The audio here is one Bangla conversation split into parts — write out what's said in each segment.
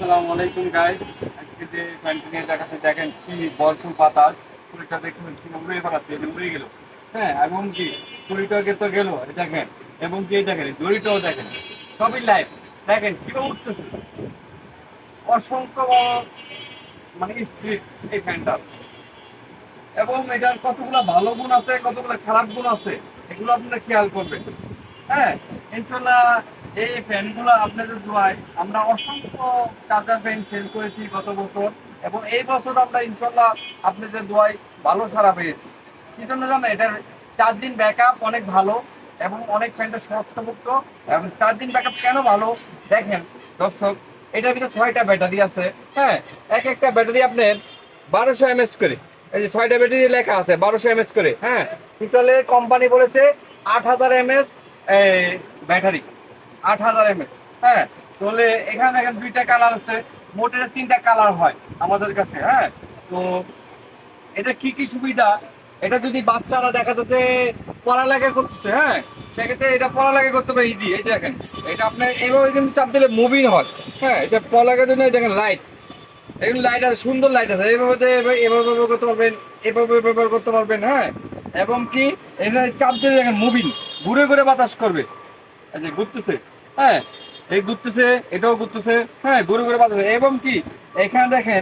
আসসালামু আলাইকুম গাইস। আজকে যে ফ্যানটি নিয়ে দেখাতে দেখেন কি ভরপুর বাতাস। কুড়িটা দেখুন কি উড়ে বেড়াচ্ছে, এই যে উড়ে গেল। হ্যাঁ, এবং কি কুড়িটাকে তো গেল, এই দেখেন। এবং কি এই দেখেন দড়িটাও দেখেন, সবই লাইভ। দেখেন কিভাবে উঠতেছে, অসংখ্য বড় মানে স্পিড এই ফ্যানটার। এবং এটার কতগুলো ভালো গুণ আছে, কতগুলো খারাপ গুণ আছে, এগুলো আপনারা খেয়াল করবেন। হ্যাঁ, ইনশাল্লাহ এই ফ্যানগুলো আপনাদের দোয়ায় আমরা অসংখ্য চার্জার ফ্যান সেল করেছি গত বছর, এবং এই বছর আমরা ইনশাল্লাহ আপনাদের দোয়ায় ভালো সাড়া পেয়েছি। কি জন্য জানেন? এটার চার্জিং ব্যাকআপ অনেক ভালো, এবং অনেক ফ্যানটা শক্তপোক্ত। এবং চার্জিং ব্যাকআপ কেন ভালো দেখেন দর্শক, এটার ভিতরে 6টা ব্যাটারি আছে। হ্যাঁ, এক একটা ব্যাটারি আপনার 1200 mAh করে। এই যে 6টা ব্যাটারি লেখা আছে 1200 mAh করে। হ্যাঁ, টোটালে কোম্পানি বলেছে 8000 mAh ব্যাটারি, 8000 mAh। হ্যাঁ, তাহলে এখানে দেখেন 2টা কালার আছে, মোট এটা 3টা কালার হয় আমাদের কাছে। হ্যাঁ, তো এটা কি কি সুবিধা, এটা যদি বাচ্চারা দেখা যাচ্ছে পড়ালেখা করতেছে, হ্যাঁ, সেক্ষেত্রে এটা পড়ালেখা করতে পারে ইজি। এই দেখেন, এটা আপনার এইভাবে কিন্তু চাপ দিলে মুভিং হয়। হ্যাঁ, এটা পড়ালেখার জন্য দেখেন লাইট, এগুলো লাইট আছে, সুন্দর লাইট আছে। এইভাবে এভাবে ব্যবহার করতে পারবেন, এভাবে ব্যবহার করতে পারবেন। হ্যাঁ, এবং কি এটা চাপ দিলে দেখেন মুভিং, ঘুরে ঘুরে বাতাস করবে। এই যে ঘুরতেছে, হ্যাঁ, এই ঘুরতেছে, এটাও ঘুরতেছে। হ্যাঁ, ঘুরে ঘুরে বাতাস। এবং কি এখানে দেখেন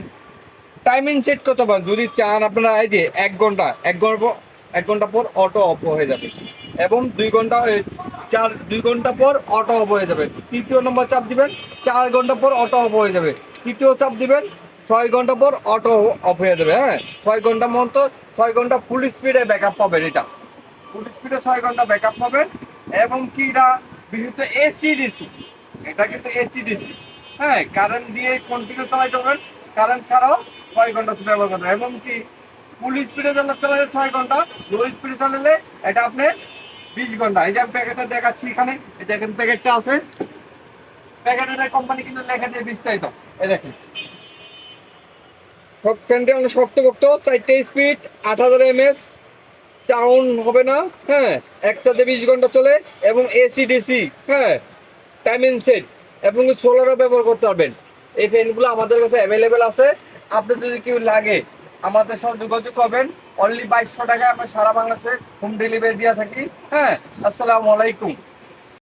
টাইমিং সেট করতে পারেন যদি চান আপনারা। এই যে 1 ঘন্টা, 1 ঘন্টা পর অটো অফ হয়ে যাবে, এবং 2 ঘন্টা 2 ঘন্টা পর অটো অফ হয়ে যাবে। তৃতীয় নম্বর চাপ দিবেন, 4 ঘন্টা পর অটো অফ হয়ে যাবে। তৃতীয় চাপ দিবেন, 6 ঘন্টা পর অটো অফ হয়ে যাবে। হ্যাঁ, 6 ঘন্টা মতো, 6 ঘন্টা ফুল স্পিডে ব্যাকআপ পাবেন। এটা ফুল স্পিডে 6 ঘন্টা ব্যাকআপ পাবেন। এবং কি এটা বিদ্যুৎ এসি ডিসি, এটা কিন্তু এসি ডিসি। হ্যাঁ, কারেন্ট দিয়ে কন্টিনিউ চালাইতে পারবেন, কারেন্ট ছাড়াও 6 ঘন্টা ব্যবহার করতে হবে। এবং কি ফুল স্পিডে চালালে 6 ঘন্টা, লো স্পিডে চালালে এটা আপনি 20 ঘন্টা। এই যে আমি প্যাকেটটা দেখাচ্ছি, এখানে এই দেখেন প্যাকেটটা আছে, প্যাকেটের কোম্পানি কিন্তু লেখা দিয়ে বিস্তারিত। এই দেখেন সব ফ্যানটা অনেক শক্তপোক্ত, 4টে স্পিড, 8000 mAh, চাউন হবে না। হ্যাঁ, একসাথে 20 ঘন্টা চলে, এবং এসি ডিসি। হ্যাঁ, টাইমিং সেট, এবং সোলারও ব্যবহার করতে পারবেন। এই ফ্যানগুলো আমাদের কাছে অ্যাভেলেবেল আছে। আপনি যদি কেউ লাগে আমাদের সাথে যোগাযোগ করবেন। অনলি 2200 টাকায় আমরা সারা বাংলাদেশে হোম ডেলিভারি দিয়ে থাকি। হ্যাঁ, আসসালামু আলাইকুম।